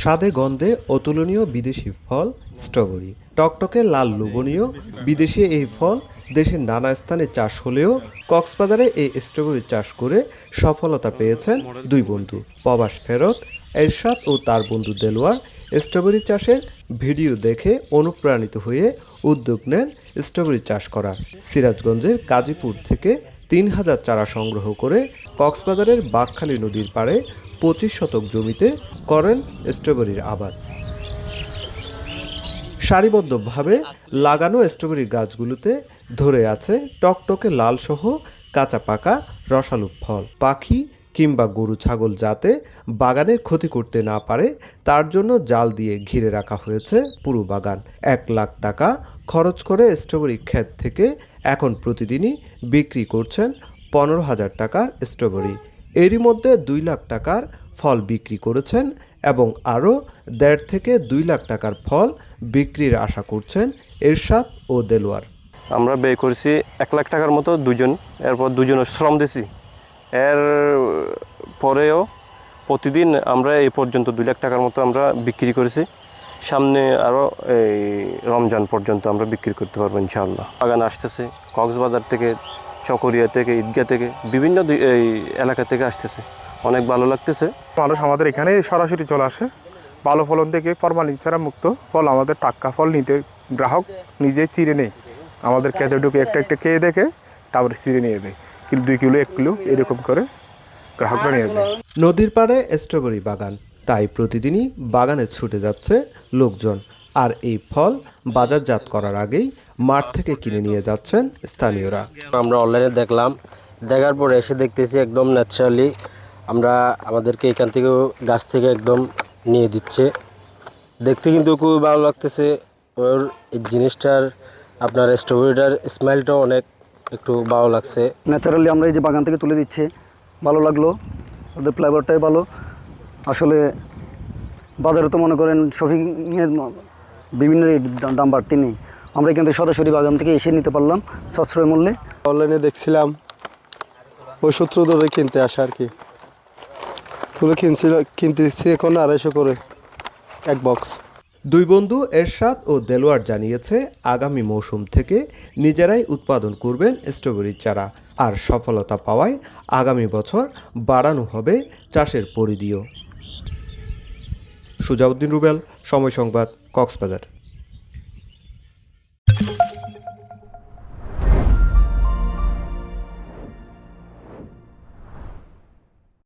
স্বাদে গন্ধে অতুলনীয় বিদেশি ফল স্ট্রবেরি। টকটকে লাল লোভনীয় বিদেশি এই ফল দেশের নানা স্থানে চাষ হলেও কক্সবাজারে এই স্ট্রবেরি চাষ করে সফলতা পেয়েছেন দুই বন্ধু। প্রবাস ফেরত এরশাদ ও তার বন্ধু দেলোয়ার স্ট্রবেরি চাষের ভিডিও দেখে অনুপ্রাণিত হয়ে উদ্যোগ নেন স্ট্রবেরি চাষ করার। সিরাজগঞ্জের গাজীপুর থেকে ৩,০০০ চারা সংগ্রহ করে কক্সবাজারের বাঁকখালী নদীর পাড়ে ২৫ শতক জমিতে করেন স্ট্রবেরির আবাদ। সারিবদ্ধভাবে লাগানো স্ট্রবেরি গাছগুলোতে ধরে আছে টকটকে লালসহ কাঁচা পাকা রসালো ফল। পাখি কিংবা গরু ছাগল যাতে বাগানে ক্ষতি করতে না পারে তার জন্য জাল দিয়ে ঘিরে রাখা হয়েছে পুরো বাগান। ১ লাখ টাকা খরচ করে স্ট্রবেরি ক্ষেত থেকে এখন প্রতিদিনই বিক্রি করছেন ১৫,০০০ টাকার স্ট্রবেরি। এরই মধ্যে ২ লাখ টাকার ফল বিক্রি করেছেন এবং আরও ১.৫ থেকে ২ লাখ টাকার ফল বিক্রির আশা করছেন এরশাদ ও দেলোয়ার। আমরা ব্যয় করেছি ১ লাখ টাকার মতো দুজন, এরপর দুজনের শ্রম দিছি। এর পরেও প্রতিদিন আমরা এই পর্যন্ত ২ লাখ টাকার মতো আমরা বিক্রি করেছি। সামনে আরও এই রমজান পর্যন্ত আমরা বিক্রি করতে পারবো ইনশাআল্লাহ। বাগান আসতেছে কক্সবাজার থেকে, চকরিয়া থেকে, ঈদগাহ থেকে, বিভিন্ন এই এলাকা থেকে আসতেছে। অনেক ভালো লাগতেছে। মানুষ আমাদের এখানে সরাসরি চলে আসে। ভালো ফলন থেকে ফরমালিন ছাড়া মুক্ত ফল, আমাদের টাটকা ফল নিতে গ্রাহক নিজেই চিড়ে নেই। আমাদের খেতে ঢুকে একটা একটা খেয়ে দেখে তারপরে চিড়ে নিয়ে দেয়, 2 কিলো 1 কিলো এরকম করে গ্রাহকরা নিয়ে যায়। নদীর পাড়ে স্ট্রবেরি বাগান, তাই প্রতিদিনই বাগানে ছুটে যাচ্ছে লোকজন। আর এই ফল বাজারজাত করার আগেই মাঠ থেকে কিনে নিয়ে যাচ্ছেন স্থানীয়রা। আমরা অনলাইনে দেখলাম, দেখার পরে এসে দেখতেছি একদম ন্যাচারালি আমরা আমাদেরকে এখান থেকে গাছ থেকে একদম নিয়ে দিচ্ছে। দেখতে কিন্তু খুবই ভালো লাগতেছে। ওর এই জিনিসটার আপনার স্ট্রবেরিটার স্মেলটাও অনেক একটু ভালো লাগছে। ন্যাচারালি আমরা এই যে বাগান থেকে তুলে দিচ্ছে, ভালো লাগলো। ওদের ফ্লেভারটাই ভালো। আসলে বাজারে তো মনে করেন শপিংয়ের বিভিন্ন দাম বাড়তি নেই, আমরা কিন্তু সরাসরি বাগান থেকে এসে নিতে পারলাম সাশ্রয় মূল্যে। অনলাইনে দেখছিলাম, ওই সূত্র ধরে কিনতে আসা আর কি। তুলে কিনতেছি এখন ২৫০ করে 1 বক্স। দুই বন্ধু এরশাদ ও দেলোয়ার জানিয়েছে আগামী মৌসুম থেকে নিজেরাই উৎপাদন করবেন স্ট্রবেরির চারা। আর সফলতা পাওয়ায় আগামী বছর বাড়ানো হবে চাষের পরিধিও। সুজাউদ্দিন রুবেল, সময় সংবাদ, কক্সবাজার।